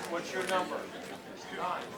What's your number? 9.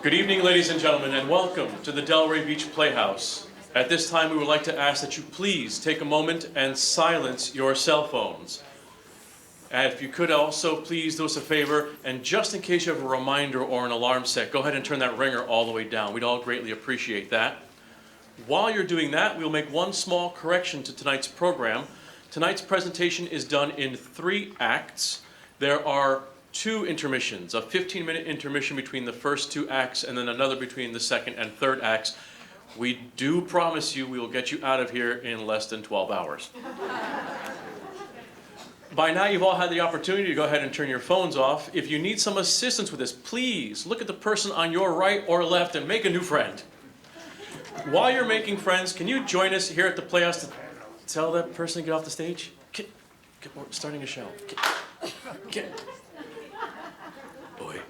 Good evening, ladies and gentlemen, and welcome to the Delray Beach Playhouse. At this time, we would like to ask that you please take a moment and silence your cell phones. And if you could also please do us a favor, and just in case you have a reminder or an alarm set, go ahead and turn that ringer all the way down. We'd all greatly appreciate that. While you're doing that, we'll make one small correction to tonight's program. Tonight's presentation is done in 3 acts. There are 2 intermissions, a 15-minute intermission between the first 2 acts and then another between the second and third acts. We do promise you we will get you out of here in less than 12 hours. By now you've all had the opportunity to go ahead and turn your phones off. If you need some assistance with this, please look at the person on your right or left and make a new friend. While you're making friends, can you join us here at the Playhouse to tell that person to get off the stage? We're starting a show. Boy.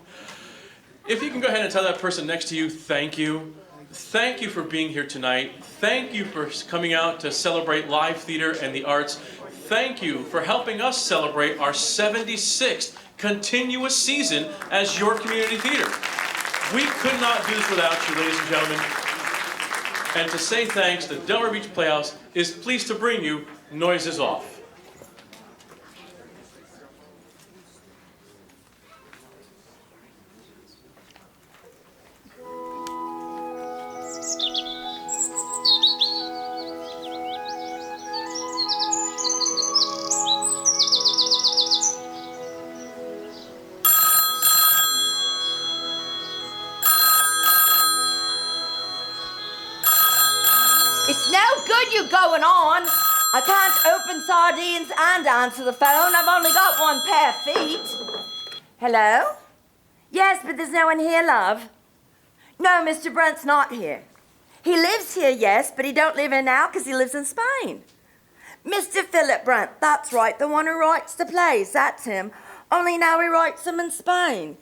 If you can go ahead and tell that person next to you, thank you. Thank you for being here tonight. Thank you for coming out to celebrate live theater and the arts. Thank you for helping us celebrate our 76th continuous season as your community theater. We could not do this without you, ladies and gentlemen. And to say thanks, the Delray Beach Playhouse is pleased to bring you Noises Off. It's no good you going on. I can't open sardines and answer the phone. I've only got 1 pair of feet. Hello? Yes, but there's no one here, love. No, Mr. Brent's not here. He lives here, yes, but he don't live here now because he lives in Spain. Mr. Philip Brent, that's right, the one who writes the plays, that's him. Only now he writes them in Spain.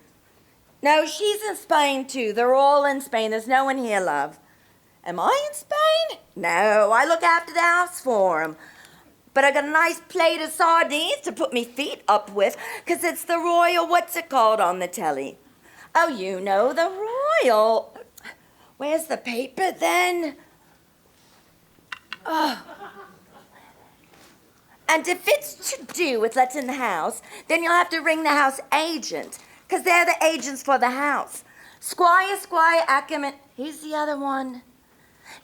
No, she's in Spain too. They're all in Spain. There's no one here, love. Am I in Spain? No, I look after the house for him. But I got a nice plate of sardines to put me feet up with, 'cause it's the Royal what's it called on the telly. Oh, you know, the Royal. Where's the paper then? Oh. And if it's to do with letting the house, then you'll have to ring the house agent, 'cause they're the agents for the house. Squire Ackerman. Who's the other one?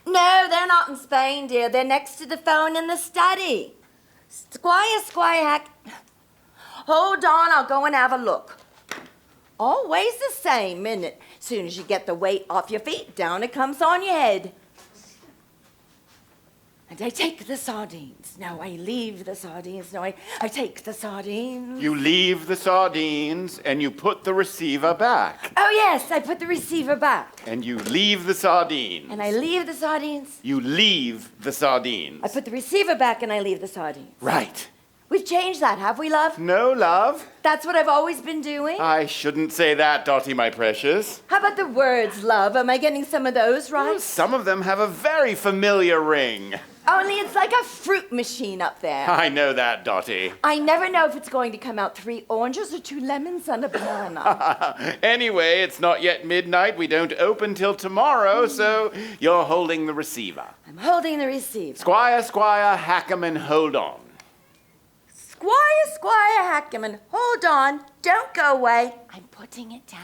No, they're not in Spain, dear. They're next to the phone in the study. Squire Hold on, I'll go and have a look. Always the same, isn't it? Soon as you get the weight off your feet, down it comes on your head. And I take the sardines. No, I leave the sardines. No, I take the sardines. You leave the sardines and you put the receiver back. Oh, yes, I put the receiver back. And you leave the sardines. And I leave the sardines. You leave the sardines. I put the receiver back and I leave the sardines. Right. We've changed that, have we, love? No, love. That's what I've always been doing? I shouldn't say that, Dottie, my precious. How about the words, love? Am I getting some of those right? Some of them have a very familiar ring. Only it's like a fruit machine up there. I know that, Dottie. I never know if it's going to come out 3 oranges or 2 lemons and a banana. Anyway, it's not yet midnight. We don't open till tomorrow, so you're holding the receiver. I'm holding the receiver. Squire Hackerman, hold on. Squire Hackerman, hold on. Don't go away. I'm putting it down.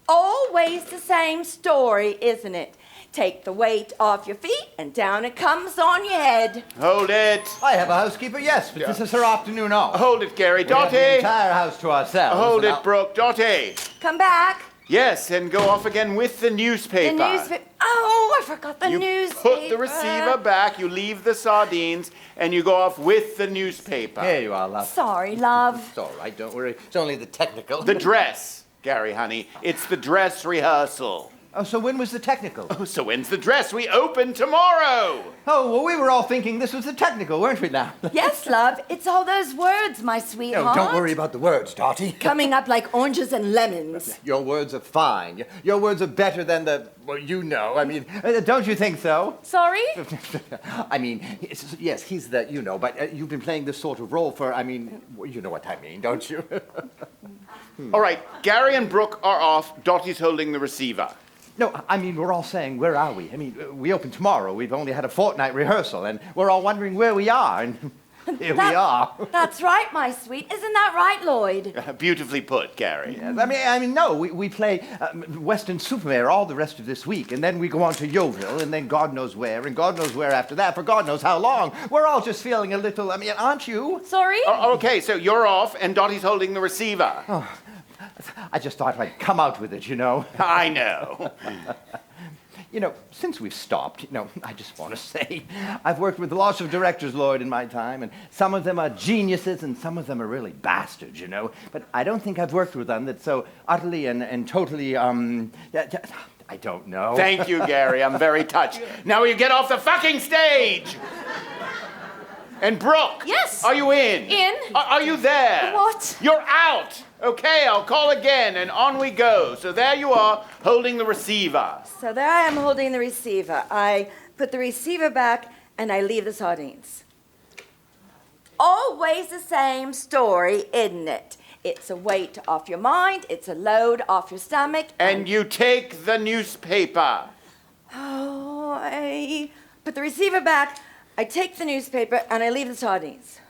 Always the same story, isn't it? Take the weight off your feet and down it comes on your head. Hold it. I have a housekeeper, yes, but this is her afternoon off. Hold it, Gary. We have the Dottie. entire house to ourselves. Hold and it, Brooke. Dottie. Come back. Yes, and go off again with the newspaper. The newspaper. Oh, I forgot the You newspaper. put the receiver back, you leave the sardines, and you go off with the newspaper. Here you are, love. Sorry, love. It's all right, don't worry. It's only the technical. The dress, Gary, honey. It's the dress rehearsal. Oh, so when was the technical? Oh, so when's the dress? We open tomorrow. Oh, well, we were all thinking this was the technical, weren't we now? Yes, love. It's all those words, my No, sweetheart. don't worry about the words, Dottie. Coming up like oranges and lemons. Your words are fine. Your words are better than the, well, you know. I mean, don't you think so? Sorry? I mean, yes, he's the, you know, but you've been playing this sort of role for, I mean, well, you know what I mean, don't you? All right, Gary and Brooke are off. Dottie's holding the receiver. No, I mean, we're all saying, where are we? I mean, we open tomorrow. We've only had a fortnight rehearsal, and we're all wondering where we are, and here we are. That's right, my sweet. Isn't that right, Lloyd? Beautifully put, Gary. Yes, I mean, no, we play Western Supermare all the rest of this week, and then we go on to Yeovil, and then God knows where, and God knows where after that, for God knows how long. We're all just feeling a little, I mean, aren't you? Sorry? Oh, okay, so you're off, and Dottie's holding the receiver. I just thought I'd come out with it, you know. I know. You know, since we've stopped, you know, I just want to say, I've worked with lots of directors, Lloyd, in my time, and some of them are geniuses, and some of them are really bastards, you know. But I don't think I've worked with one that's so utterly and totally, I don't know. Thank you, Gary. I'm very touched. Now will you get off the fucking stage? And Brooke. Yes. Are you in? In. Are you there? What? You're out. Okay, I'll call again, and on we go. So there you are, holding the receiver. So there I am holding the receiver. I put the receiver back and I leave the sardines. Always the same story, isn't it? It's a weight off your mind, it's a load off your stomach. And you take the newspaper. Oh, I put the receiver back, I take the newspaper, and I leave the sardines.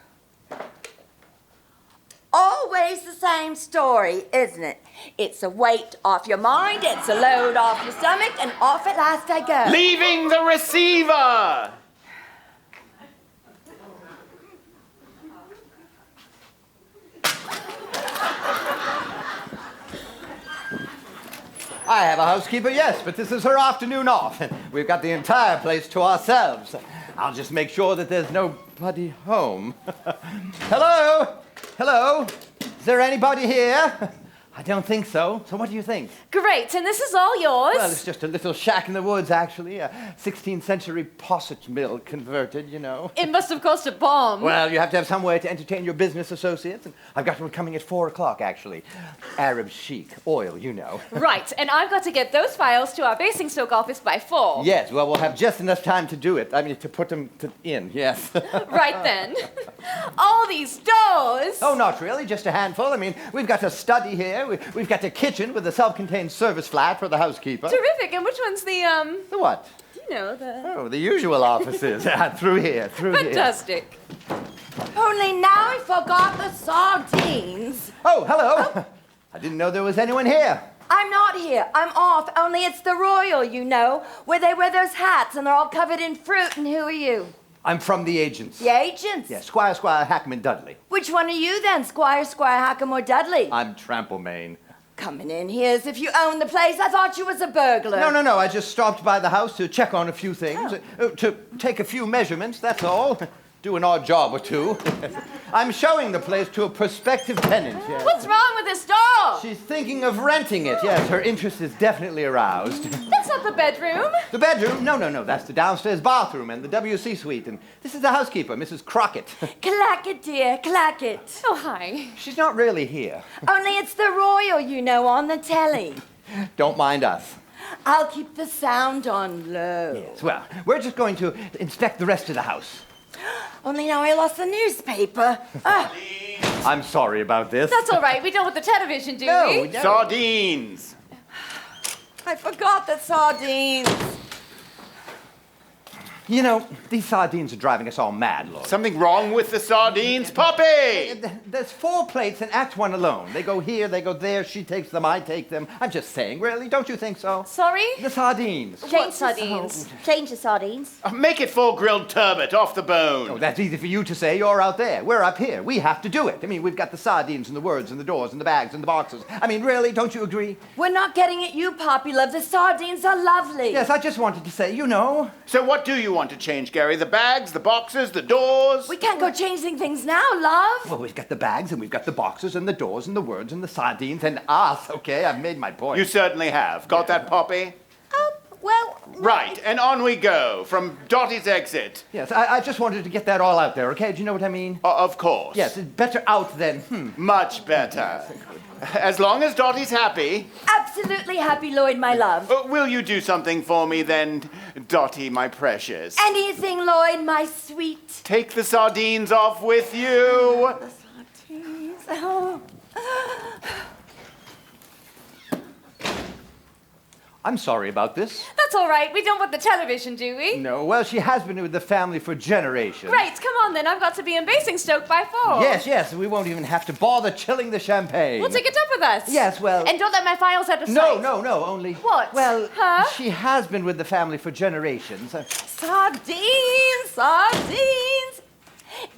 Always the same story, isn't it? It's a weight off your mind, it's a load off your stomach, and off at last I go. Leaving the receiver. I have a housekeeper, yes, but this is her afternoon off. We've got the entire place to ourselves. I'll just make sure that there's nobody home. Hello? Hello? Is there anybody here? I don't think so. So what do you think? Great, and this is all yours? Well, it's just a little shack in the woods, actually. A 16th century posset mill converted, you know. It must have cost a bomb. Well, you have to have some way to entertain your business associates. And I've got one coming at 4 o'clock, actually. Arab chic, oil, you know. Right, and I've got to get those files to our Basingstoke office by 4. Yes, well, we'll have just enough time to do it. I mean, to put them in, yes. Right then. All these doors! Oh, not really, just a handful. I mean, we've got a study here. We've got a kitchen with a self-contained service flat for the housekeeper. Terrific, and which one's the, The what? you know, the... Oh, the usual offices. Through here, through here. Fantastic. Only now I forgot the sardines. Oh, hello. I didn't know there was anyone here. I'm not here. I'm off. Only it's the Royal, you know, where they wear those hats and they're all covered in fruit. And who are you? I'm from the agents. The agents? Yes, Squire Hackman Dudley. Which one are you then, Squire Hackham or Dudley? I'm Tramplemain. Coming in here as if you own the place. I thought you was a burglar. No. I just stopped by the house to check on a few things, to take a few measurements, that's all. Do an odd job or two. I'm showing the place to a prospective tenant. Yes. What's wrong with this door? She's thinking of renting it. Yes, her interest is definitely aroused. That's not the bedroom. The bedroom? No. That's the downstairs bathroom and the WC suite. And this is the housekeeper, Mrs. Crockett. Clackett, dear, Clackett. Oh, hi. She's not really here. Only it's the Royal, you know, on the telly. Don't mind us. I'll keep the sound on low. Yes, well, we're just going to inspect the rest of the house. Only now I lost the newspaper. Ah, I'm sorry about this. That's all right. We don't want the television, do No, we? we don't. I forgot the sardines. You know, these sardines are driving us all mad, Lloyd. Something wrong with the sardines? Poppy! There's 4 plates in Act 1 alone. They go here, they go there, she takes them, I take them. I'm just saying, really, don't you think so? Sorry? The sardines. Change sardines. Change the sardines. Make it full grilled turbot off the bone. Oh, that's easy for you to say. You're out there. We're up here. We have to do it. I mean, we've got the sardines and the words and the doors and the bags and the boxes. I mean, really, don't you agree? We're not getting at you, Poppy Love. The sardines are lovely. Yes, I just wanted to say, you know. So what do you want to change, Gary? The bags, the boxes, the doors? We can't go changing things now, love. Well, we've got the bags and we've got the boxes and the doors and the words and the sardines and us, okay? I've made my point. You certainly have. Got that, Poppy? Well... Right, and on we go, from Dottie's exit. Yes, I just wanted to get that all out there, okay? Do you know what I mean? Of course. Yes, it's better out than, Much better. As long as Dottie's happy. Absolutely happy, Lloyd, my love. Will you do something for me then, Dottie, my precious? Anything, Lloyd, my sweet. Take the sardines off with you. The sardines. Oh. I'm sorry about this. That's all right. We don't want the television, do we? No, well, she has been with the family for generations. Great. Come on, then. I've got to be in Basingstoke by 4. Yes, we won't even have to bother chilling the champagne. We'll take it up with us. Yes, well... And don't let my files out of No, sight. only... What? Well, Huh? she has been with the family for generations. Sardines, sardines.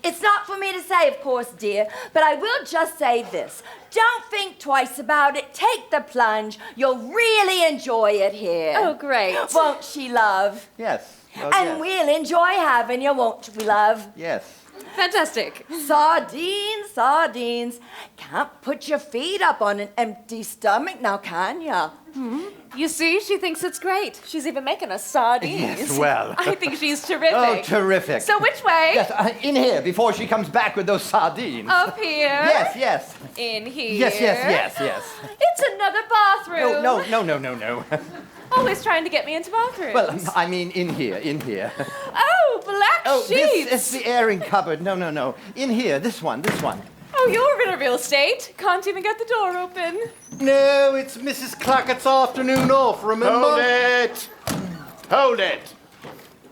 It's not for me to say, of course, dear, but I will just say this. Don't think twice about it. Take the plunge. You'll really enjoy it here. Oh, great. Won't she, love? Yes. Oh, And yes. we'll enjoy having you, won't we, love? Yes. Fantastic. Sardines, sardines. Can't put your feet up on an empty stomach now, can ya? You see, she thinks it's great. She's even making us sardines. Yes, well. I think she's terrific. Oh, terrific. So which way? Yes, in here, before she comes back with those sardines. Up here? Yes. In here? Yes. It's another bathroom. No. Always trying to get me into bathrooms. Well, I mean, in here. Oh, black sheets. This is the airing cupboard. No. In here, this one. Oh, you're in real estate. Can't even get the door open. No, it's Mrs. Clackett's afternoon off, remember? Hold it.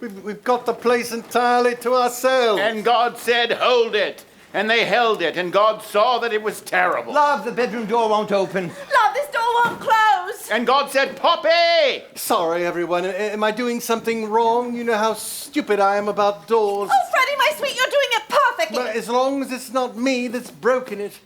We've got the place entirely to ourselves. And God said, hold it. And they held it, and God saw that it was terrible. Love, the bedroom door won't open. Love, this door won't close. And God said, Poppy! Sorry, everyone. Am I doing something wrong? You know how stupid I am about doors. Oh, Freddie, my sweet, you're doing it perfectly. But as long as it's not me that's broken it.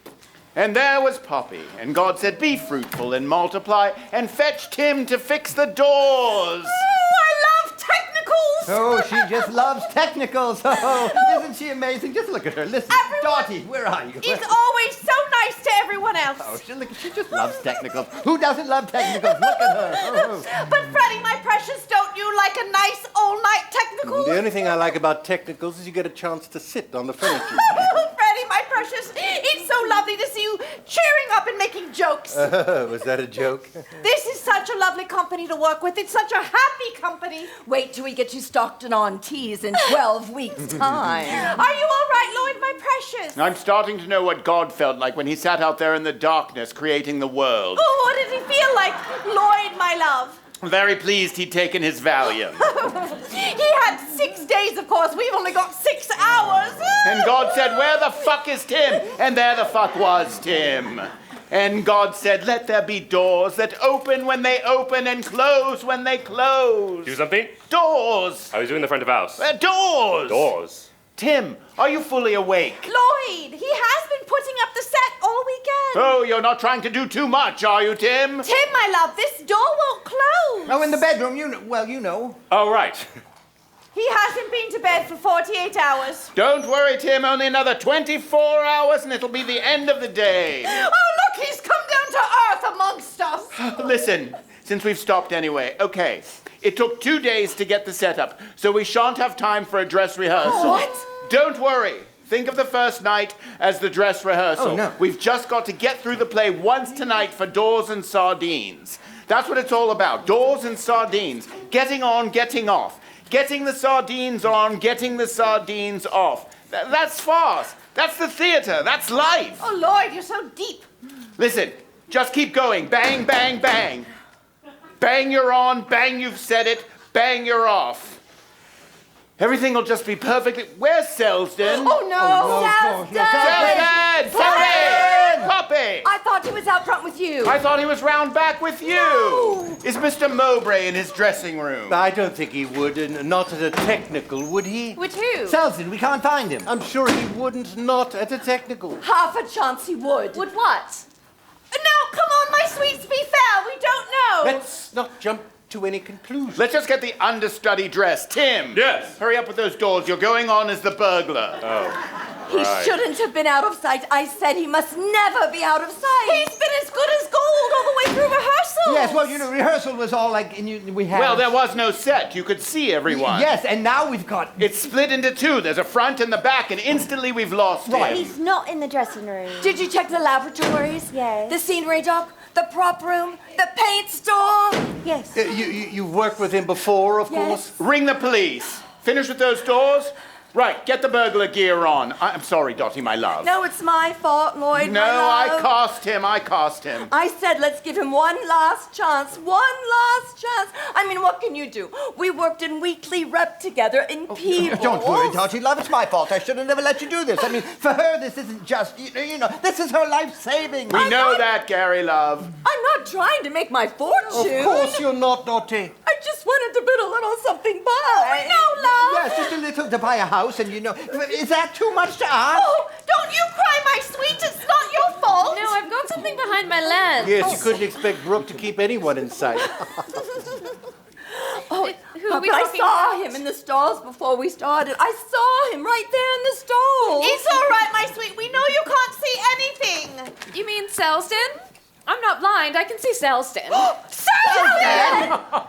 And there was Poppy, and God said, be fruitful and multiply, and fetched him to fix the doors. Oh, I love technicals. Oh, she just loves technicals. Oh, isn't she amazing? Just look at her. Listen, Everyone- Dottie, where are you? He's always so nice to everyone else. Oh, she just loves technicals. Who doesn't love technicals? Look at her. Oh. But Freddie, my precious, don't you like a nice all-night technical? The only thing I like about technicals is you get a chance to sit on the furniture. Freddie, my precious, it's so lovely to see you cheering up and making jokes. Was that a joke? This is such a lovely company to work with. It's such a happy company. Wait till we get you Stockton-on-Tees in 12 weeks' time. Are you all right, Lloyd, my precious? I'm starting to know what God felt like when he sat out there in the darkness creating the world. Oh, what did he feel like, Lloyd, my love? Very pleased he'd taken his Valium. He had 6 days, of course. We've only got 6 hours. And God said, where the fuck is Tim? And there the fuck was Tim. And God said, let there be doors that open when they open and close when they close. Do something? Doors! I was doing the front of house. Doors! Doors. Tim, are you fully awake? Lloyd, he has been putting up the set all weekend. Oh, you're not trying to do too much, are you, Tim? Tim, my love, this door won't close. Oh, in the bedroom, you know. Oh, right. He hasn't been to bed for 48 hours. Don't worry, Tim, only another 24 hours and it'll be the end of the day. Oh, look, he's come down to earth amongst us. Listen, since we've stopped anyway, okay. It took 2 days to get the setup, so we shan't have time for a dress rehearsal. What? Don't worry. Think of the first night as the dress rehearsal. Oh, no. We've just got to get through the play once tonight for doors and sardines. That's what it's all about, doors and sardines. Getting on, getting off. Getting the sardines on, getting the sardines off. That's farce. That's the theater. That's life. Oh, Lloyd, you're so deep. Listen, just keep going. Bang, bang, bang. Bang, you're on. Bang, you've said it. Bang, you're off. Everything will just be perfectly... Where's Selsden? Oh, no! Selsden! Poppy! Poppy! I thought he was out front with you. I thought he was round back with you. No. Is Mr. Mowbray in his dressing room? I don't think he would, and not at a technical, would he? With who? Selsden, we can't find him. I'm sure he wouldn't, not at a technical. Half a chance he would. Would what? Now, come on, my sweets, be fair. We don't know. Let's not jump to any conclusion. Let's just get the understudy dressed. Tim! Yes? Hurry up with those doors. You're going on as the burglar. He shouldn't have been out of sight. I said he must never be out of sight. He's been as good as gold all the way through rehearsal. Yes, well, you know, rehearsal was all like, we had... Well, there was no set. You could see everyone. Yes, and now we've got... It's split into two. There's a front and the back, and instantly we've lost him. He's not in the dressing room. Did you check the laboratories? Yes. The scenery dock? The prop room? The paint store? Yes. You've worked with him before, of course? Ring the police. Finish with those doors? Right, get the burglar gear on. I'm sorry, Dottie, my love. No, it's my fault, Lloyd. No, my love. I cost him. I said let's give him one last chance. One last chance. I mean, what can you do? We worked in weekly rep together in Peebles. Don't worry, Dottie, love, it's my fault. I should have never let you do this. I mean, for her, this isn't just, you know, this is her life saving. We know that, Gary, love. I'm not trying to make my fortune. Of course you're not, Dottie. I just wanted to put a little something by. No, love. Yes, just a little to buy a house, and you know, is that too much to ask? Oh, don't you cry, my sweet. It's not your fault. No, I've got something behind my lens. Yes, you couldn't expect Brooke to keep anyone in sight. Oh, Who are we but I talking saw about? him in the stalls before we started. I saw him right there in the stalls. It's all right, my sweet. We know you can't see anything. You mean Selsden? I'm not blind. I can see Selsden.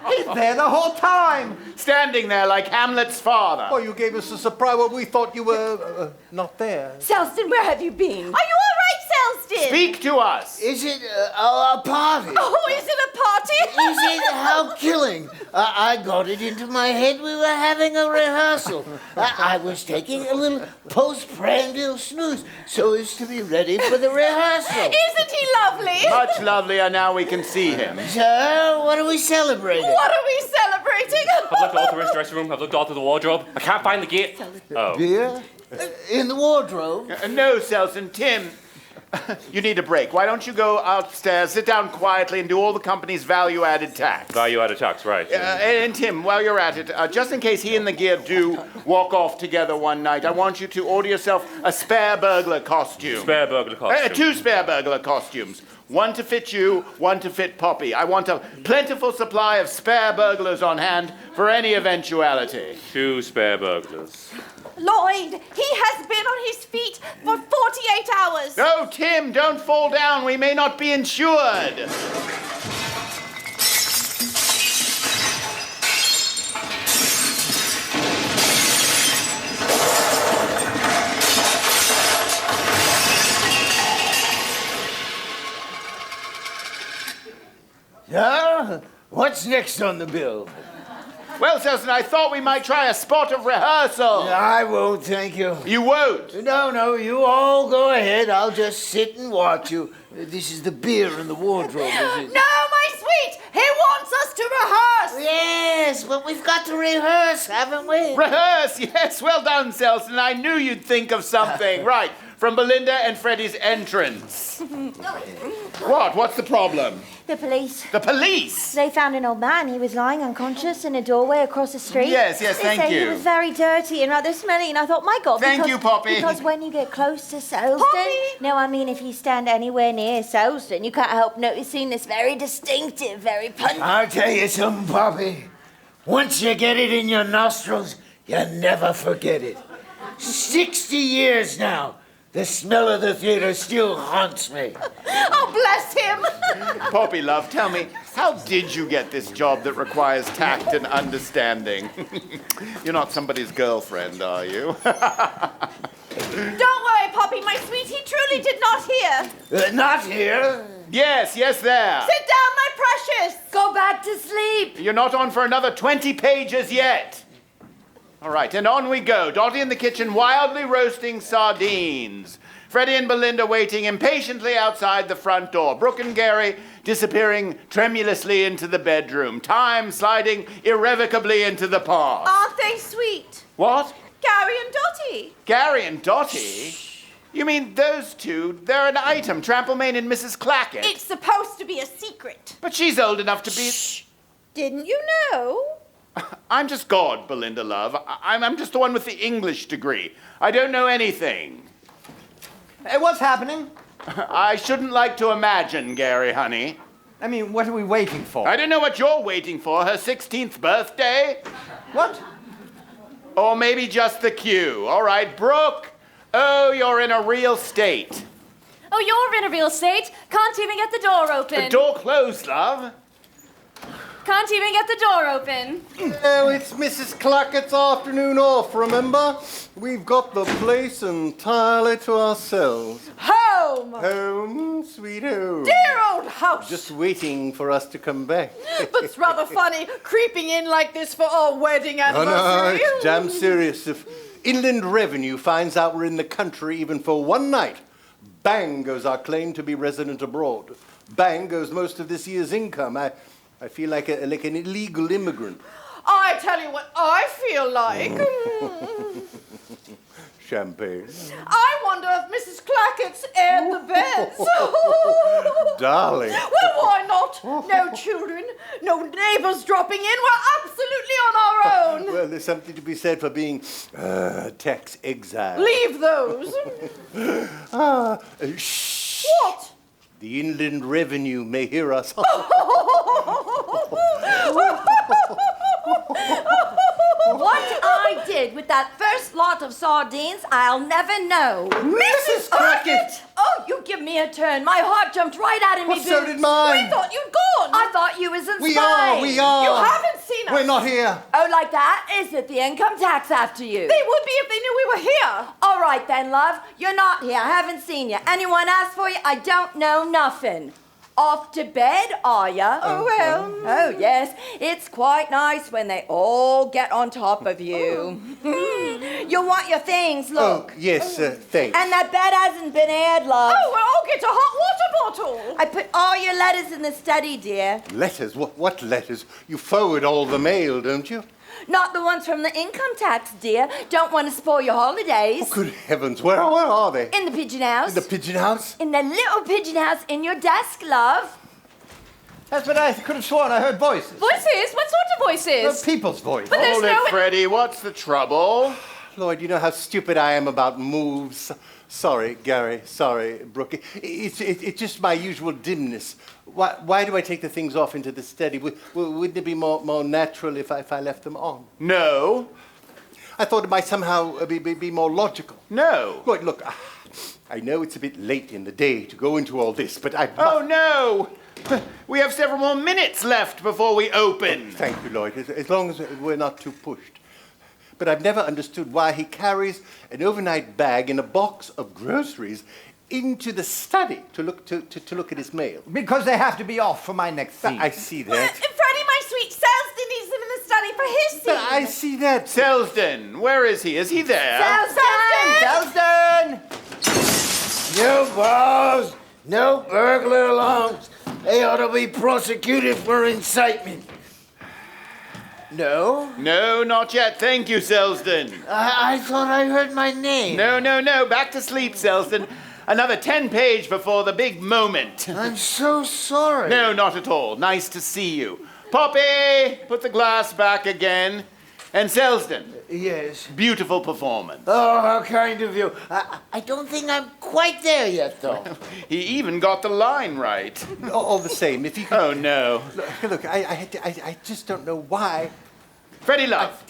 He's there the whole time. Standing there like Hamlet's father. Oh, you gave us a surprise. Well, we thought you were not there. Selsden, where have you been? Are you all right, Selsden? Speak to us. Is it a party? Oh, is it a party? Is it how killing? I got it into my head we were having a rehearsal. I was taking a little postprandial snooze so as to be ready for the rehearsal. Isn't he lovely? Much lovelier now we can see him. Sir, what are we celebrating? What are we celebrating? I've looked all through his dressing room, I've looked all through the wardrobe. I can't find the gate. Oh. Beer? In the wardrobe? No, Selsden. Tim, you need a break. Why don't you go upstairs, sit down quietly, and do all the company's value-added tax? Value-added tax, right. And Tim, while you're at it, just in case he and the gear do walk off together one night, I want you to order yourself a spare burglar costume. Spare burglar costume. 2 spare burglar costumes. One to fit you, one to fit Poppy. I want a plentiful supply of spare burglars on hand for any eventuality. 2 spare burglars. Lloyd, he has been on his feet for 48 hours. Oh, Tim, don't fall down. We may not be insured. Sir, what's next on the bill? Well, Selsden, I thought we might try a spot of rehearsal. I won't, thank you. You won't? No, you all go ahead. I'll just sit and watch you. This is the beer in the wardrobe, is it? No, my sweet. He wants us to rehearse. Yes, but we've got to rehearse, haven't we? Rehearse, yes. Well done, Selsden. I knew you'd think of something. Right, from Belinda and Freddie's entrance. What? What's the problem? The police. The police? They found an old man. He was lying unconscious in a doorway across the street. Yes, They thank say you. He was very dirty and rather smelly, and I thought, my God. Thank because, you, Poppy. Because when you get close to Selsden... Poppy! No, I mean, if you stand anywhere near Selsden, you can't help noticing this very distinctive, very pungent... I'll tell you something, Poppy. Once you get it in your nostrils, you never forget it. 60 years now. The smell of the theater still haunts me. Oh, bless him. Poppy, love, tell me, how did you get this job that requires tact and understanding? You're not somebody's girlfriend, are you? Don't worry, Poppy, my sweet. He truly did not hear. Not here. Yes, there. Sit down, my precious. Go back to sleep. You're not on for another 20 pages yet. All right, and on we go. Dottie in the kitchen wildly roasting sardines. Freddie and Belinda waiting impatiently outside the front door. Brooke and Gary disappearing tremulously into the bedroom. Time sliding irrevocably into the past. Aren't they sweet? What? Gary and Dottie. Gary and Dottie? You mean those two? They're an item, Tramplemain and Mrs. Clackett. It's supposed to be a secret. But she's old enough to be... Didn't you know? I'm just God, Belinda, love. I'm just the one with the English degree. I don't know anything. Hey, what's happening? I shouldn't like to imagine, Gary, honey. I mean, what are we waiting for? I don't know what you're waiting for. Her 16th birthday? What? Or maybe just the cue. All right, Brooke. Oh, you're in a real state. Oh, you're in a real state. Can't even get the door open. The door closed, love. Can't even get the door open. Oh, it's Mrs. Clackett's afternoon off, remember? We've got the place entirely to ourselves. Home! Home, sweet home. Dear old house! Just waiting for us to come back. But it's rather funny creeping in like this for our wedding Oh, anniversary. no, it's damn serious. If Inland Revenue finds out we're in the country even for one night, bang goes our claim to be resident abroad. Bang goes most of this year's income. I feel like an illegal immigrant. I tell you what I feel like. Champagne. I wonder if Mrs. Clackett's aired the beds. Darling. Well, why not? No children, no neighbors dropping in. We're absolutely on our own. Well, there's something to be said for being tax exile. Leave those. Shh. What? The Inland Revenue may hear us. What I did with that first lot of sardines, I'll never know. Mrs. Clackett! Oh, you give me a turn. My heart jumped right out of me. Well, so did mine. We thought you'd gone. I thought you was in We Spain. are. You haven't seen us. We're not here. Oh, like that? Is it the income tax after you? They would be if they knew we were here. All right then, love. You're not here. I haven't seen you. Anyone asked for you? I don't know nothing. Off to bed, are ya? Oh, well. Oh, yes. It's quite nice when they all get on top of you. You'll want your things, look. Oh, yes, thanks. And that bed hasn't been aired, love. Oh, well, I'll get a hot water bottle. I put all your letters in the study, dear. Letters? What letters? You forward all the mail, don't you? Not the ones from the income tax, dear. Don't want to spoil your holidays. Oh, good heavens, where are they? In the pigeon house. In the pigeon house? In the little pigeon house in your desk, love. That's what I could have sworn I heard voices. Voices? What sort of voices? People's voice. But there's Hold it, no... Freddie. What's the trouble? Lord, you know how stupid I am about moves. Sorry, Gary. Sorry, Brooke. It's just my usual dimness. Why do I take the things off into the study? Wouldn't it be more natural if I left them on? No. I thought it might somehow be more logical. No. Look, I know it's a bit late in the day to go into all this, but I... Oh, no. We have several more minutes left before we open. Thank you, Lloyd, as long as we're not too pushed. But I've never understood why he carries an overnight bag in a box of groceries into the study to look at his mail. Because they have to be off for my next scene. I see Freddie, that. my sweet, Selston needs them in the study for his scene. But I see that. Selsden, where is he? Is he there? Selston! No balls, no burglar alarms. They ought to be prosecuted for incitement. No? No, not yet. Thank you, Selsden. I thought I heard my name. No. Back to sleep, Selsden. Another 10 page before the big moment. I'm so sorry. No, not at all. Nice to see you. Poppy, put the glass back again. And Selsden. Yes. Beautiful performance. Oh, how kind of you. I don't think I'm quite there yet, though. He even got the line right. All the same, if you could... Oh, no. Look, I just don't know why. Freddie, love.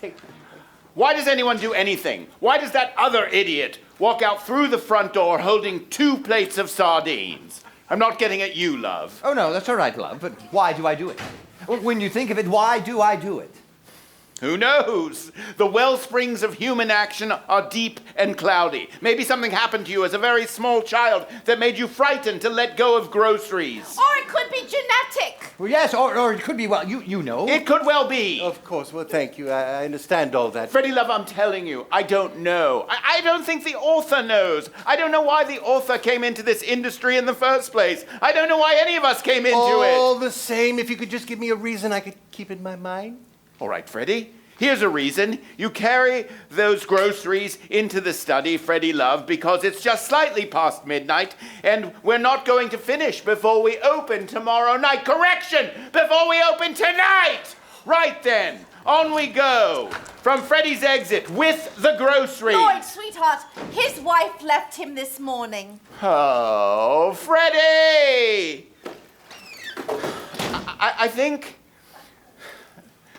Why does anyone do anything? Why does that other idiot walk out through the front door holding 2 plates of sardines? I'm not getting at you, love. Oh, no, that's all right, love. But why do I do it? When you think of it, why do I do it? Who knows? The well springs of human action are deep and cloudy. Maybe something happened to you as a very small child that made you frightened to let go of groceries. Or it could be genetic. Well, yes, or it could be, well, you know. It could well be. Of course. Well, thank you. I understand all that. Freddie Love, I'm telling you, I don't know. I don't think the author knows. I don't know why the author came into this industry in the first place. I don't know why any of us came into it. All the same, if you could just give me a reason I could keep in my mind. All right, Freddie. Here's a reason. You carry those groceries into the study, Freddie Love, because it's just slightly past midnight, and we're not going to finish before we open tomorrow night. Correction! Before we open tonight! Right then, on we go. From Freddie's exit with the groceries. Lloyd, sweetheart, his wife left him this morning. Oh, Freddie! I think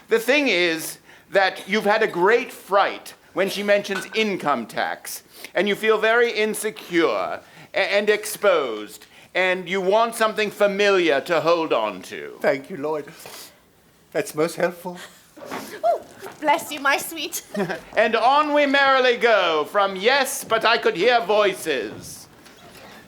the thing is that you've had a great fright when she mentions income tax, and you feel very insecure and exposed, and you want something familiar to hold on to. Thank you, Lloyd. That's most helpful. Oh, bless you, my sweet. And on we merrily go from yes, but I could hear voices.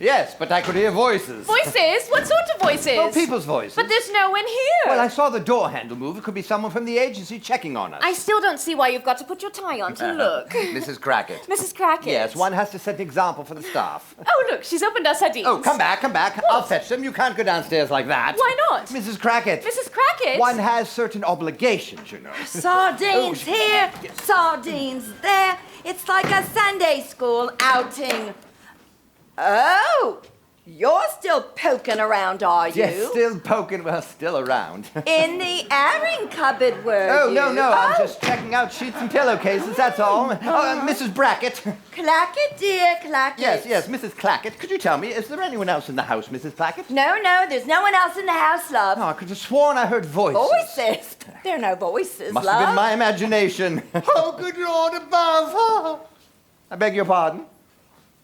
Yes, but I could hear voices. Voices? What sort of voices? Oh, people's voices. But there's no one here. Well, I saw the door handle move. It could be someone from the agency checking on us. I still don't see why you've got to put your tie on to look. Mrs. Crackett. Mrs. Crackett. Yes, one has to set an example for the staff. Oh, look, she's opened us sardines. Oh, come back. I'll fetch them. You can't go downstairs like that. Why not? Mrs. Crackett. Mrs. Crackett? One has certain obligations, you know. Sardines here, sardines there. It's like a Sunday school outing. Oh, you're still poking around, are you? Yes, still poking, well, still around. In the airing cupboard, were Oh, you? no, I'm just checking out sheets and pillowcases, that's all. Mrs. Brackett. Clackett, dear, Clackett. Yes, Mrs. Clackett. Could you tell me, is there anyone else in the house, Mrs. Clackett? No, there's no one else in the house, love. Oh, I could have sworn I heard voices. Voices? There are no voices, Must love. have been my imagination. Oh, good Lord above! I beg your pardon?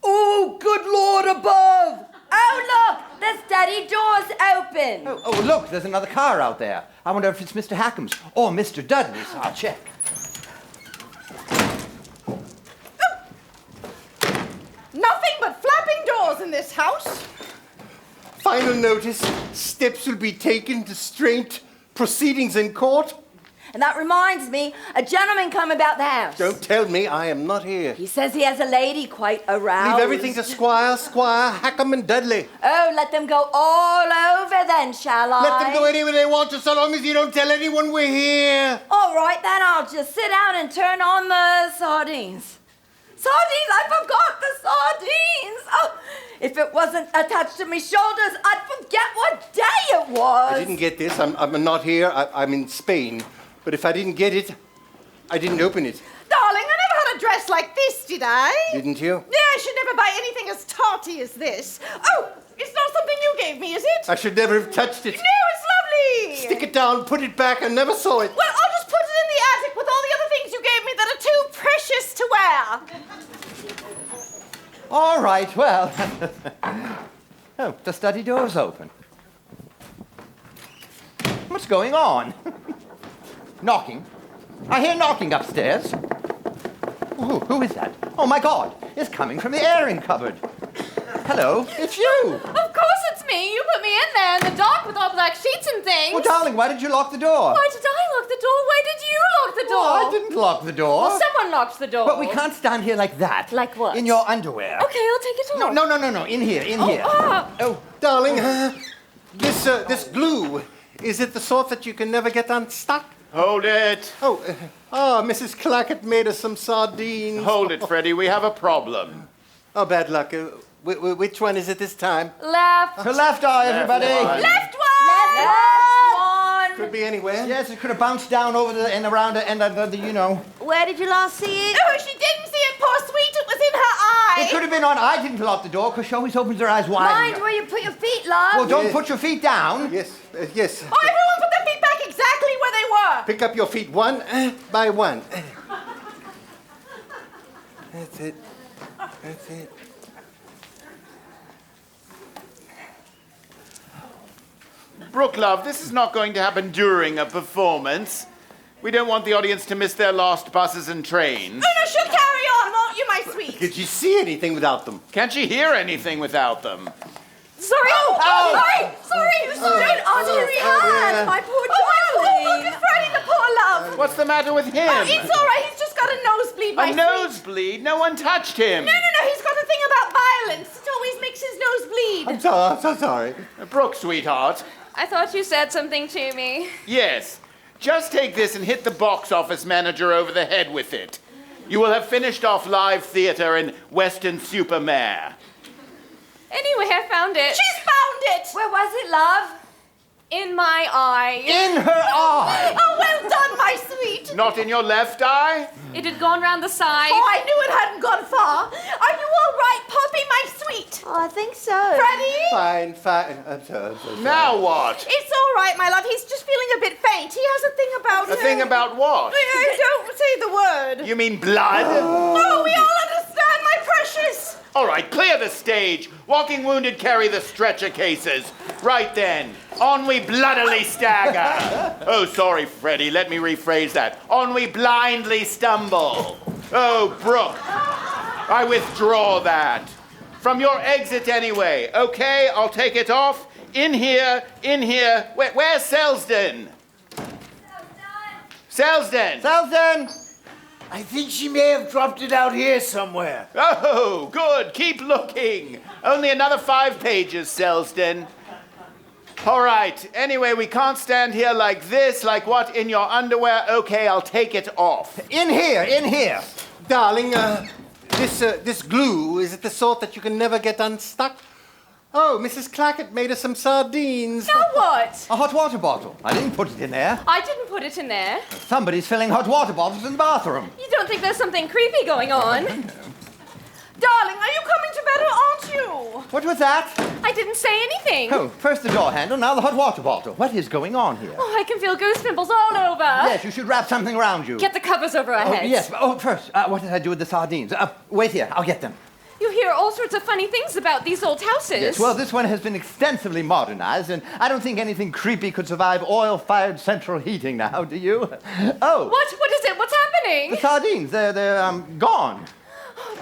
Oh, good Lord above! Oh, look! The study door's open. Oh, look, there's another car out there. I wonder if it's Mr. Hackham's or Mr. Dudley's. I'll check. Nothing but flapping doors in this house. Final notice. Steps will be taken to restraint proceedings in court. And that reminds me, a gentleman come about the house. Don't tell me I am not here. He says he has a lady quite aroused. Leave everything to Squire, Hackham and Dudley. Oh, let them go all over then, shall I? Let them go anywhere they want to, so long as you don't tell anyone we're here. All right, then I'll just sit down and turn on the sardines. Sardines! I forgot the sardines! Oh, if it wasn't attached to my shoulders, I'd forget what day it was. I didn't get this. I'm not here. I'm in Spain. But if I didn't get it, I didn't open it. Darling, I never had a dress like this, did I? Didn't you? Yeah, I should never buy anything as tarty as this. Oh, it's not something you gave me, is it? I should never have touched it. No, it's lovely. Stick it down, put it back. I never saw it. Well, I'll just put it in the attic with all the other things you gave me that are too precious to wear. All right, well. Oh, the study door's open. What's going on? Knocking. I hear knocking upstairs. Who is that? Oh, my God. It's coming from the airing cupboard. Hello, it's you. Of course it's me. You put me in there in the dark with all black sheets and things. Well, darling, why did you lock the door? Why did I lock the door? Why did you lock the door? Oh, I didn't lock the door. Well, someone locked the door. But we can't stand here like that. Like what? In your underwear. Okay, I'll take it off. No. In here. Oh, Darling, this glue, is it the sort that you can never get unstuck? Hold it. Mrs. Clackett made us some sardines. Hold it, Freddie. We have a problem. Oh, bad luck. Which one is it this time? left. To left eye, everybody. Left one! Left one! Could be anywhere. Yes, it could have bounced down over the and around the end of the, you know. Where did you last see it? Oh, she didn't see it, poor sweet. It was in her eye. It could have been on. I didn't lock the door because she always opens her eyes wide. Mind where you put your feet, love. Well, don't Yes. put your feet down. Yes. Oh, everyone put their feet back exactly where they were. Pick up your feet one by one. That's it. That's it. Brooke, love, this is not going to happen during a performance. We don't want the audience to miss their lost buses and trains. Oh, no, she'll carry on, won't you, my sweet? Could you see anything without them? Can't she hear anything without them? Sorry. Sorry. Don't artery hand, my poor darling. Look at Freddie, the poor love. What's the matter with him? Oh, it's all right. He's just got a nosebleed, my A sweet. nosebleed? No one touched him. No. He's got a thing about violence. It always makes his nose bleed. I'm so sorry. Brooke, sweetheart. I thought you said something to me. Yes. Just take this and hit the box office manager over the head with it. You will have finished off live theater in Western Supermare. Anyway, I found it. She's found it. Where was it, love? In my eye. In her eye! Oh, well done, my sweet. Not in your left eye? It had gone round the side. Oh, I knew it hadn't gone far. Are you all right, Poppy, my sweet? Oh, I think so. Freddie? Fine. I'm sorry. Now what? It's all right, my love. He's just feeling a bit faint. He has a thing about... A thing about what? Don't say the word. You mean blood? Oh, we all understand, my precious. All right, clear the stage. Walking wounded carry the stretcher cases. Right then, on we bloodily stagger. Oh, sorry, Freddie, let me rephrase that. On we blindly stumble. Oh, Brooke, I withdraw that. From your exit anyway. Okay, I'll take it off. In here. Where's Selsden? Selsden! I think she may have dropped it out here somewhere. Oh, good. Keep looking. Only another 5 pages, Selsden. All right. Anyway, we can't stand here like this. Like what? In your underwear? Okay, I'll take it off. In here. Darling, this glue, is it the sort that you can never get unstuck? Oh, Mrs. Clackett made us some sardines. Now what? A hot water bottle. I didn't put it in there. I didn't put it in there. Somebody's filling hot water bottles in the bathroom. You don't think there's something creepy going on? Darling, are you coming to bed or aren't you? What was that? I didn't say anything. Oh, first the door handle, now the hot water bottle. What is going on here? Oh, I can feel goose pimples all over. Yes, you should wrap something around you. Get the covers over our Oh, heads. yes. Oh, first, what did I do with the sardines? Wait here, I'll get them. You hear all sorts of funny things about these old houses. Yes, well, this one has been extensively modernized, and I don't think anything creepy could survive oil-fired central heating now, do you? Oh. What is it? What's happening? The sardines, they're gone.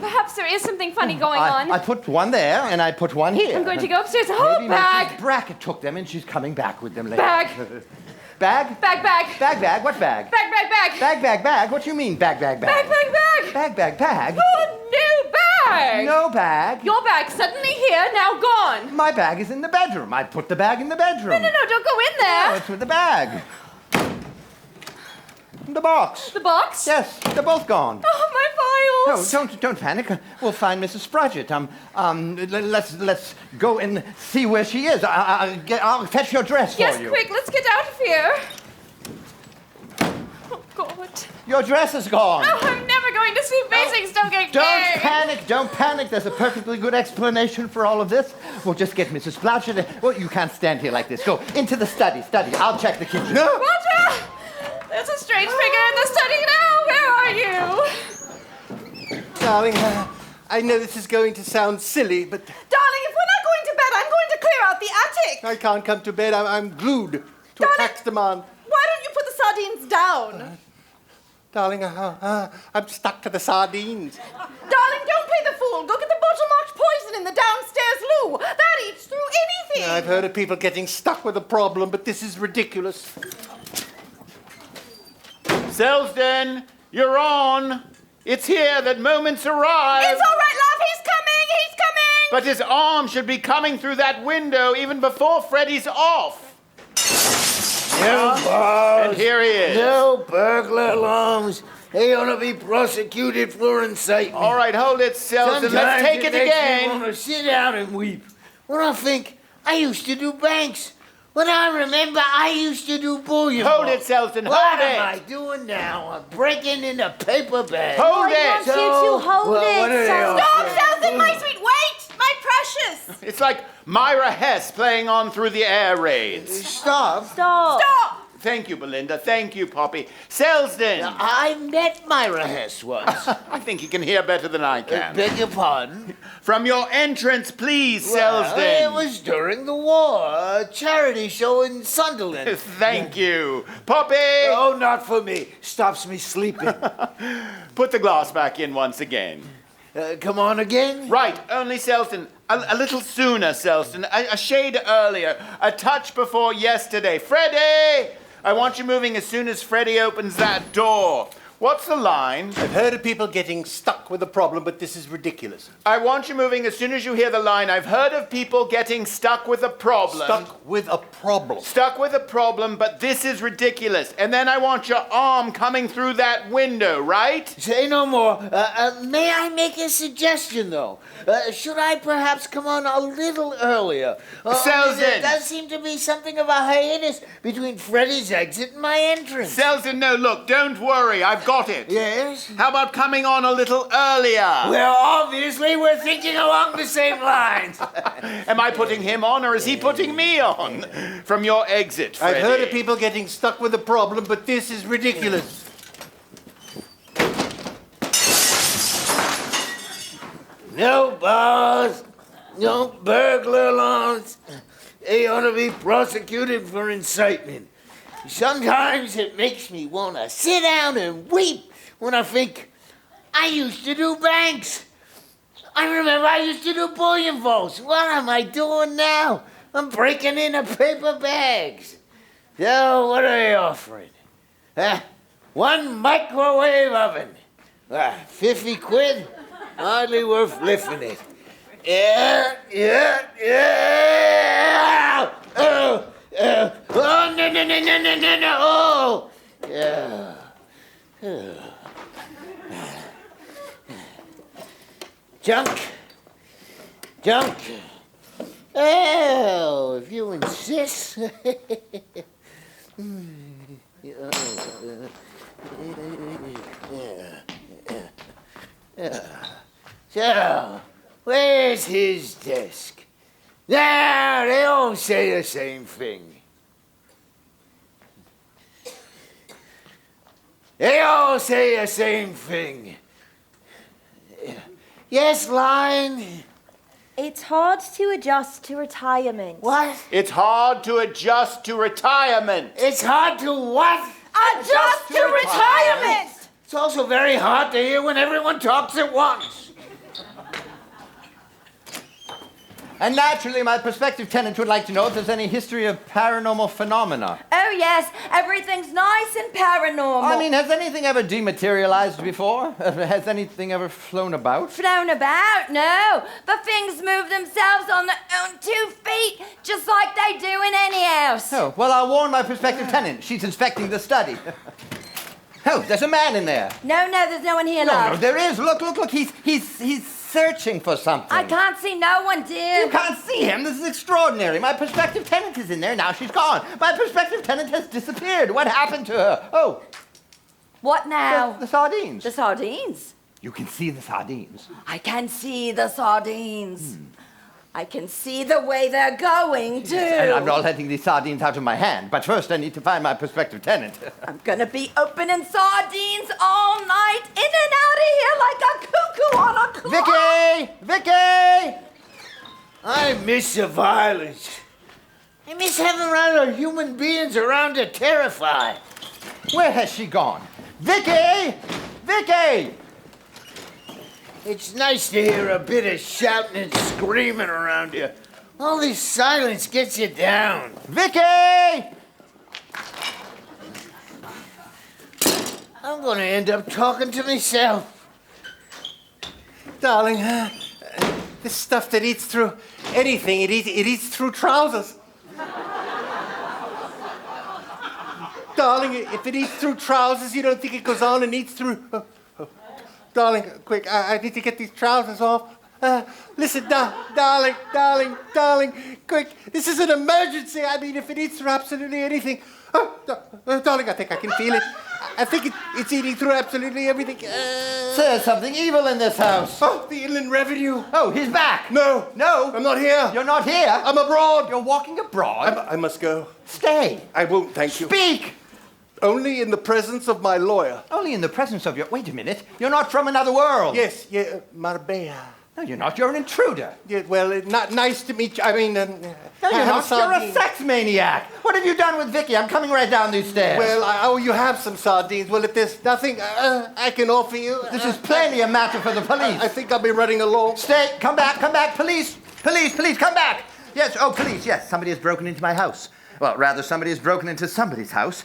Perhaps there is something funny going on. I put one there, and I put one here. I'm going to go upstairs. Oh, Maybe bag. Mrs. Brackett took them, and she's coming back with them later. Bag. Bag? Bag. Bag? What bag? Bag. What do you mean, bag? Bag. Bag? Oh, no bag. No bag. Your bag suddenly here, now gone. My bag is in the bedroom. I put the bag in the bedroom. No, don't go in there. No, it's with the bag. The box. The box? Yes, they're both gone. Oh, my files. No, don't panic. We'll find Mrs. Sprudgett. Let's go and see where she is. I'll fetch your dress for you. Yes, quick, let's get out of here. Oh, God. Your dress is gone. Oh, I'm never going to see Basics. Don't get Don't panic. There's a perfectly good explanation for all of this. We'll just get Mrs. Sprudgett. Well, you can't stand here like this. Go into the study. I'll check the kitchen. Roger! There's a strange figure in the study now. Where are you? Darling, I know this is going to sound silly, but... Darling, if we're not going to bed, I'm going to clear out the attic. I can't come to bed. I'm glued to a tax demand. Why don't you put the sardines down? Darling, I'm stuck to the sardines. Darling, don't play the fool. Go get the bottle-marked poison in the downstairs loo. That eats through anything. I've heard of people getting stuck with a problem, but this is ridiculous. Selsden, you're on. It's here that moments arrive. It's all right, love. He's coming. But his arm should be coming through that window even before Freddy's off. And here he is. No burglar alarms. They ought to be prosecuted for incitement. All right, hold it, Selsden. Let's take it again. I want to sit down and weep. When I think I used to do banks. When I remember I used to do bullion. Hold it, Selsden. Hold what it. am I doing now? I'm breaking in a paper bag. Hold it. I want you to hold what are it. they Selsden. offering? Stop, Selsden, my sweet. Wait, my precious. It's like Myra Hess playing on through the air raids. Stop. Stop. Thank you, Belinda. Thank you, Poppy. Selsden! I met Myra Hess once. I think he can hear better than I can. Beg your pardon? From your entrance, please, Well, Selsden. it was during the war, a charity show in Sunderland. Thank you. Poppy! Oh, not for me. Stops me sleeping. Put the glass back in once again. Come on again? Right, only Selsden. A little sooner, Selsden. A shade earlier. A touch before yesterday. Freddie! I want you moving as soon as Freddie opens that door. What's the line? I've heard of people getting stuck with a problem, but this is ridiculous. I want you moving as soon as you hear the line. I've heard of people getting stuck with a problem. Stuck with a problem. Stuck with a problem, but this is ridiculous. And then I want your arm coming through that window, right? Say no more. May I make a suggestion, though? Should I perhaps come on a little earlier? Selsden! There does seem to be something of a hiatus between Freddie's exit and my entrance. Selsden, no, look, don't worry. I've got it. Yes? How about coming on a little earlier? Well, obviously, we're thinking along the same lines. Am I putting him on, or is he putting me on? From your exit, Freddie. I've heard of people getting stuck with a problem, but this is ridiculous. No bars, no burglar alarms. They ought to be prosecuted for incitement. Sometimes it makes me want to sit down and weep when I think I used to do banks. I remember I used to do bullion vaults. What am I doing now? I'm breaking into paper bags. So what are they offering? One microwave oven. 50 quid? Hardly worth lifting it. Yeah. Oh, no. Oh, yeah. Junk. Oh, if you insist. So, where's his desk? Nah, they all say the same thing. They all say the same thing. Yes, Line? It's hard to adjust to retirement. What? It's hard to adjust to retirement. It's hard to what? Adjust to retirement! It's also very hard to hear when everyone talks at once. And naturally, my prospective tenant would like to know if there's any history of paranormal phenomena. Oh, yes, everything's nice and paranormal. I mean, has anything ever dematerialized before? Has anything ever flown about? Flown about? No. But things move themselves on their own 2 feet, just like they do in any house. Oh, well, I'll warn my prospective tenant. She's inspecting the study. Oh, there's a man in there. No, there's no one here, No, love. there is. Look. He's searching for something. I can't see no one, dear. You can't see him? This is extraordinary. My prospective tenant is in there. Now she's gone. My prospective tenant has disappeared. What happened to her? Oh. What now? The sardines. The sardines? You can see the sardines. I can see the sardines. I can see the way they're going, too. And I'm not letting these sardines out of my hand. But first I need to find my prospective tenant. I'm gonna be opening sardines all night, in and out of here like a cuckoo on a clock. Vicky! I miss the violence. I miss having other human beings around to terrify. Where has she gone? Vicky! It's nice to hear a bit of shouting and screaming around you. All this silence gets you down. Vicky! I'm gonna end up talking to myself. Darling, this stuff that eats through anything, it eats through trousers. Darling, if it eats through trousers, you don't think it goes on and eats through... Darling, quick, I need to get these trousers off. Listen, darling, quick, this is an emergency. I mean, if it eats through absolutely anything. Darling, I think I can feel it. I think it's eating through absolutely everything. There's something evil in this house. Oh, the Inland Revenue. Oh, he's back. No. No. I'm not here. You're not here. I'm abroad. You're walking abroad. I must go. Stay. I won't, thank you. Speak. Only in the presence of my lawyer. Only in the presence of your... Wait a minute. You're not from another world. Yes, yeah, Marbella. No, you're not. You're an intruder. Yeah, well, not nice to meet you. I mean, No, you're not. You're a sex maniac. What have you done with Vicky? I'm coming right down these stairs. Well, you have some sardines. Well, if there's nothing I can offer you... This is plainly a matter for the police. I think I'll be running along. Stay. Come back. Come back. Police. Police. Police. Come back. Yes. Oh, police. Yes. Somebody has broken into my house. Well, rather, somebody has broken into somebody's house.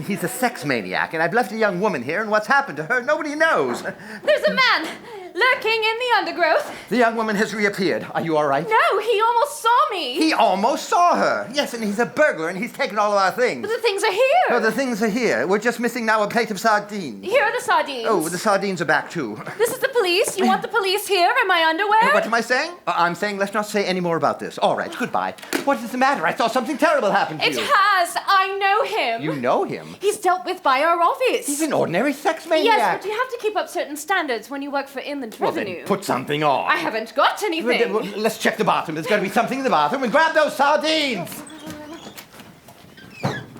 He's a sex maniac, and I've left a young woman here, and what's happened to her, nobody knows. There's a man lurking in the undergrowth. The young woman has reappeared. Are you all right? No, he almost saw me. He almost saw her. Yes, and he's a burglar, and he's taken all of our things. But the things are here. Oh, the things are here. We're just missing now a plate of sardines. Here are the sardines. Oh, the sardines are back, too. This is the police. You want the police here in my underwear? What am I saying? I'm saying let's not say any more about this. All right, goodbye. What is the matter? I saw something terrible happen to It you. has. I know him. You know him? He's dealt with by our office. He's an ordinary sex maniac. Yes, but you have to keep up certain standards when you work for Inland Revenue. Then put something on. I haven't got anything. Let's check the bathroom. There's got to be something in the bathroom. And grab those sardines.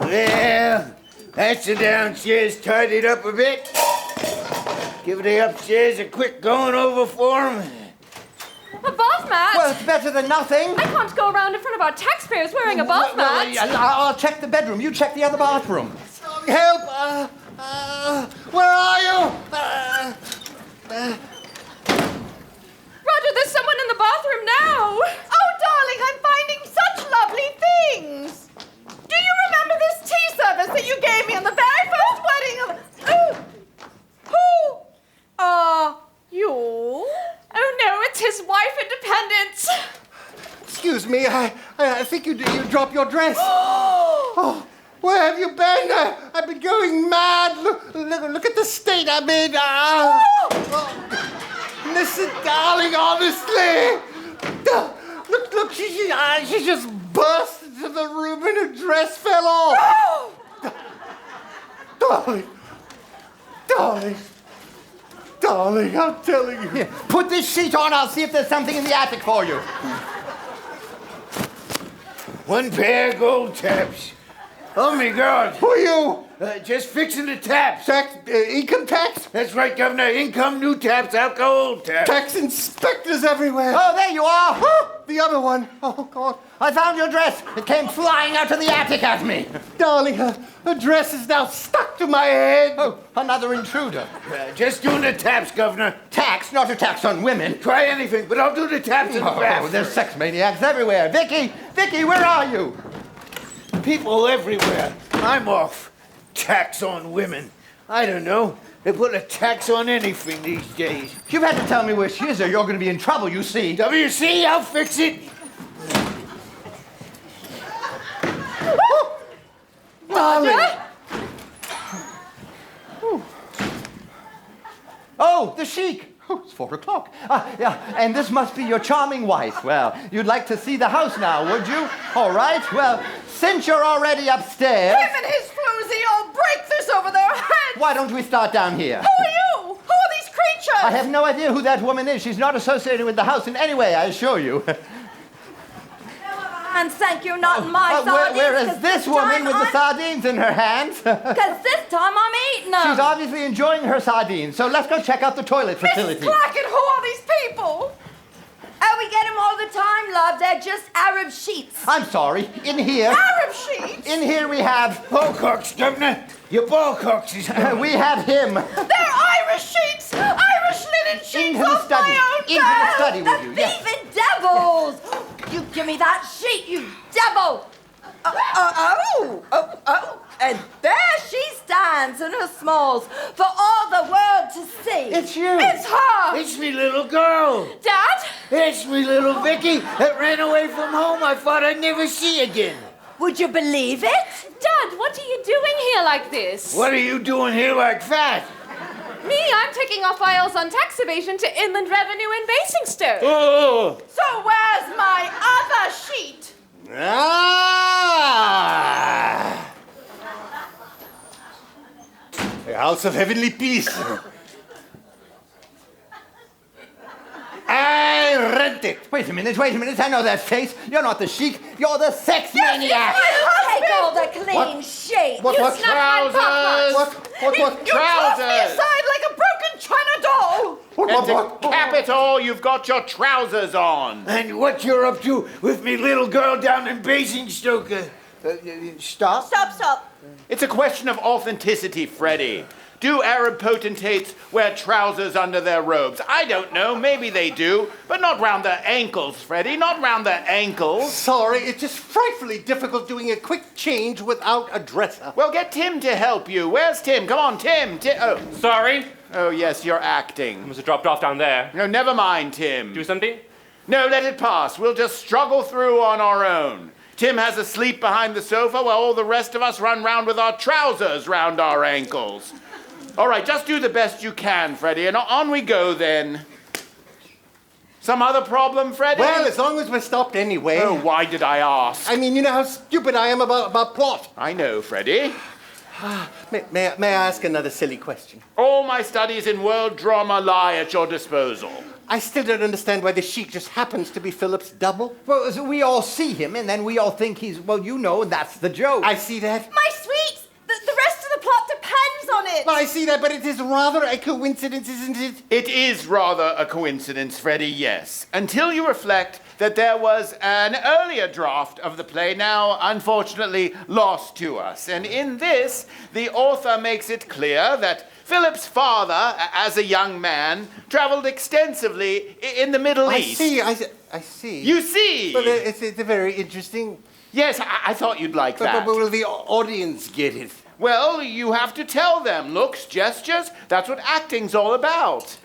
Well, that's the downstairs tidied up a bit. Give the upstairs a quick going over for 'em. A bath mat? Well, it's better than nothing. I can't go around in front of our taxpayers wearing a bath mat. I'll check the bedroom. You check the other bathroom. Help! Where are you? Roger, there's someone in the bathroom now. Oh, darling, I'm finding such lovely things. Do you remember this tea service that you gave me on the very first wedding of... Who are you? Oh, no, it's his wife, Independence. Excuse me, I think you dropped your dress. Oh, where have you been? I've been going mad. Look at the state I'm in. Listen, darling, honestly. Look, she just burst into the room and her dress fell off. Darling, I'm telling you. Here, put this sheet on. I'll see if there's something in the attic for you. One pair of gold taps. Oh, my God. Who are you? Just fixing the taps. Income tax? That's right, Governor. Income, new taps, alcohol, old taps. Tax inspectors everywhere. Oh, there you are. The other one. Oh, God. I found your dress. It came flying out of the attic at me. Darling, her dress is now stuck to my head. Oh, another intruder. Just doing the taps, Governor. Tax, not a tax on women. Try anything, but I'll do the taps in the bathroom. Oh, there's sex maniacs everywhere. Vicky, where are you? People everywhere. I'm off. Tax on women. I don't know. They put a tax on anything these days. You've had to tell me where she is or you're going to be in trouble, you see. WC, I'll fix it. Darling. Oh, the Sheik. Oh, it's 4 o'clock. Yeah, and this must be your charming wife. Well, you'd like to see the house now, would you? All right. Well, since you're already upstairs... Him and his floozy all break this over their heads. Why don't we start down here? Who are you? Who are these creatures? I have no idea who that woman is. She's not associated with the house in any way, I assure you. And thank you, not my sardines. Whereas this woman with the sardines in her hands... Because this time I'm eating them. She's obviously enjoying her sardines, so let's go check out the toilet facility. Mrs. Clackett, who are these people? Oh, we get them all the time, love. They're just Arab sheets. I'm sorry. In here... Arab sheets? In here we have... Ballcocks, Governor. Your ballcocks is gone. We have him. They're Irish sheets! Irish linen sheets Into the off study. my own Into the study with you. The thieving devils! You give me that sheet, you devil! And there she stands in her smalls for all the world to see. It's you. It's her! It's me little girl. Dad? It's me little Vicky that ran away from home I thought I'd never see again. Would you believe it? Dad, what are you doing here like this? What are you doing here like that? Me, I'm taking off files on tax evasion to Inland Revenue in Basingstoke. Oh. So where's my other sheet? Ah! house of heavenly peace. I rent it. Wait a minute, I know that face. You're not the Sheik, you're the sex maniac. Take all the clean sheets. What trousers? What You tossed me trousers? aside like a broken china doll. And to cap it all, you've got your trousers on. And what you're up to with me little girl down in Basingstoke? Stop. Stop. It's a question of authenticity, Freddie. Do Arab potentates wear trousers under their robes? I don't know, maybe they do, but not round their ankles, Freddie, not round their ankles. Sorry, it's just frightfully difficult doing a quick change without a dresser. Well, get Tim to help you. Where's Tim? Come on, Tim. Oh. Sorry. Oh, yes, you're acting. Must have dropped off down there. No, never mind, Tim. Do something? No, let it pass. We'll just struggle through on our own. Tim has a sleep behind the sofa while all the rest of us run round with our trousers round our ankles. All right, just do the best you can, Freddie, and on we go then. Some other problem, Freddie? Well, as long as we're stopped anyway. Oh, why did I ask? I mean, you know how stupid I am about plot. I know, Freddie. May I ask another silly question? All my studies in world drama lie at your disposal. I still don't understand why the Sheik just happens to be Philip's double. Well, so we all see him, and then we all think he's, well, you know, that's the joke. I see that. My sweets, the rest of the plot depends on it. Well, I see that, but it is rather a coincidence, isn't it? It is rather a coincidence, Freddie, yes. Until you reflect that there was an earlier draft of the play now unfortunately lost to us. And in this, the author makes it clear that Philip's father, as a young man, traveled extensively in the Middle East. I see. You see? But it's very interesting. Yes, I thought you'd like that. But will the audience get it? Well, you have to tell them. Looks, gestures, that's what acting's all about.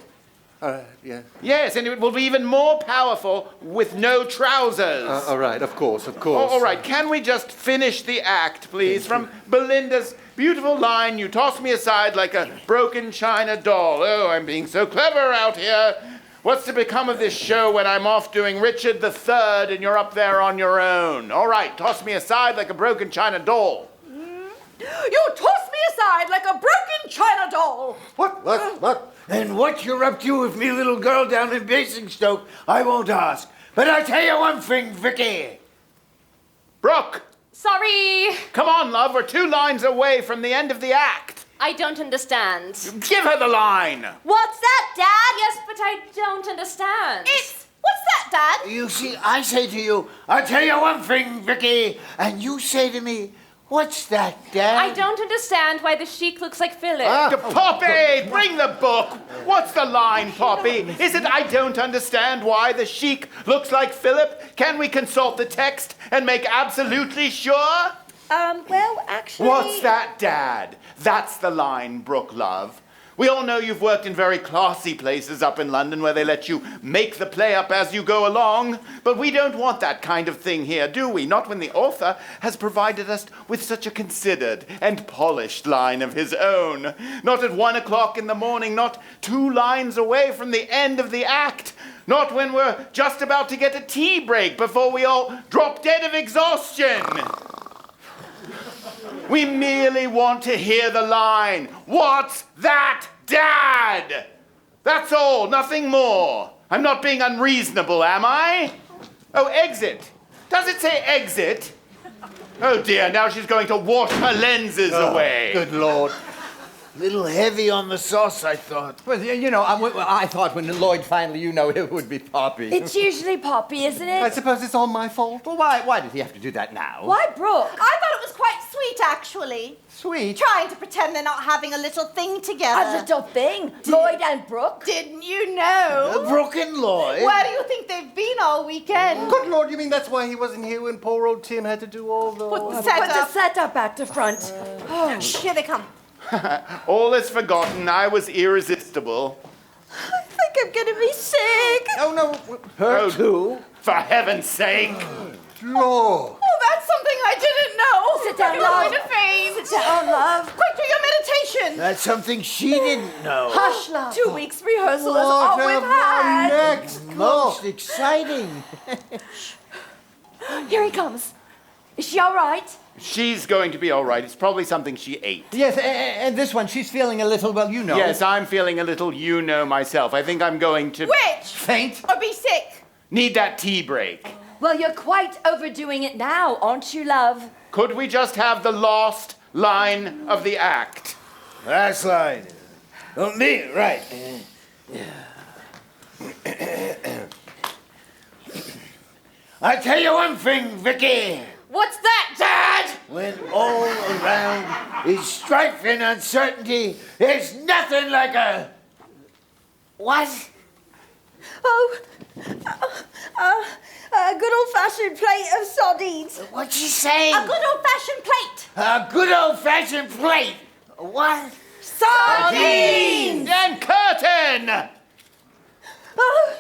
Yeah. Yes, and it will be even more powerful with no trousers. All right, of course. All right, can we just finish the act, please? From Belinda's beautiful line, you toss me aside like a broken china doll. Oh, I'm being so clever out here. What's to become of this show when I'm off doing Richard III and you're up there on your own? All right, toss me aside like a broken china doll. You toss me aside like a broken china doll. What? And what you're up to with me little girl down in Basingstoke, I won't ask. But I'll tell you one thing, Vicky. Brooke! Sorry. Come on, love, we're 2 lines away from the end of the act. I don't understand. Give her the line. What's that, Dad? Yes, but I don't understand. What's that, Dad? You see, I say to you, I'll tell you one thing, Vicky. And you say to me, what's that, Dad? I don't understand why the Sheik looks like Philip. Poppy, bring the book. What's the line, Poppy? Is it I don't understand why the Sheik looks like Philip? Can we consult the text and make absolutely sure? Well, actually... What's that, Dad? That's the line, Brooke, love. We all know you've worked in very classy places up in London where they let you make the play up as you go along. But we don't want that kind of thing here, do we? Not when the author has provided us with such a considered and polished line of his own. Not at 1 o'clock in the morning, not 2 lines away from the end of the act. Not when we're just about to get a tea break before we all drop dead of exhaustion. We merely want to hear the line, "What's that, Dad?" That's all, nothing more. I'm not being unreasonable, am I? Oh, exit. Does it say exit? Oh dear, now she's going to wash her lenses away. Good Lord. Little heavy on the sauce, I thought. Well, you know, I thought when Lloyd finally, you know, it would be Poppy. It's usually Poppy, isn't I it? suppose it's all my fault. Well, why did he have to do that now? Why, Brooke? I thought it was quite sweet, actually. Sweet. Trying to pretend they're not having a little thing together. A little thing. Lloyd and Brooke. Didn't you know? Brooke and Lloyd? Where do you think they've been all weekend? Good Lord, you mean that's why he wasn't here when poor old Tim had to do all the... Put the Put setup. the setup back to front. Shh, here they come. All is forgotten. I was irresistible. I think I'm gonna be sick. Oh, no. Her too? For heaven's sake. Lord. Oh, that's something I didn't know. Sit down, I'm love. going to faint. Sit down, love. Quick, do your meditation. That's something she didn't know. Hush, love. 2 weeks rehearsal is What all we've have had. next? Most exciting. Here he comes. Is she all right? She's going to be all right. It's probably something she ate. Yes, and this one, she's feeling a little, well, you know. Yes, I'm feeling a little myself. I think I'm going to... Which? Faint? Or be sick? Need that tea break. Well, you're quite overdoing it now, aren't you, love? Could we just have the last line of the act? Last line. Don't me, right. I tell you one thing, Vicky. What's that, Dad? When all around is strife and uncertainty, there's nothing like a... What? Oh, a good old-fashioned plate of sardines. What'd she say? A good old-fashioned plate. A good old-fashioned plate. What? Sardines! And curtain! Oh,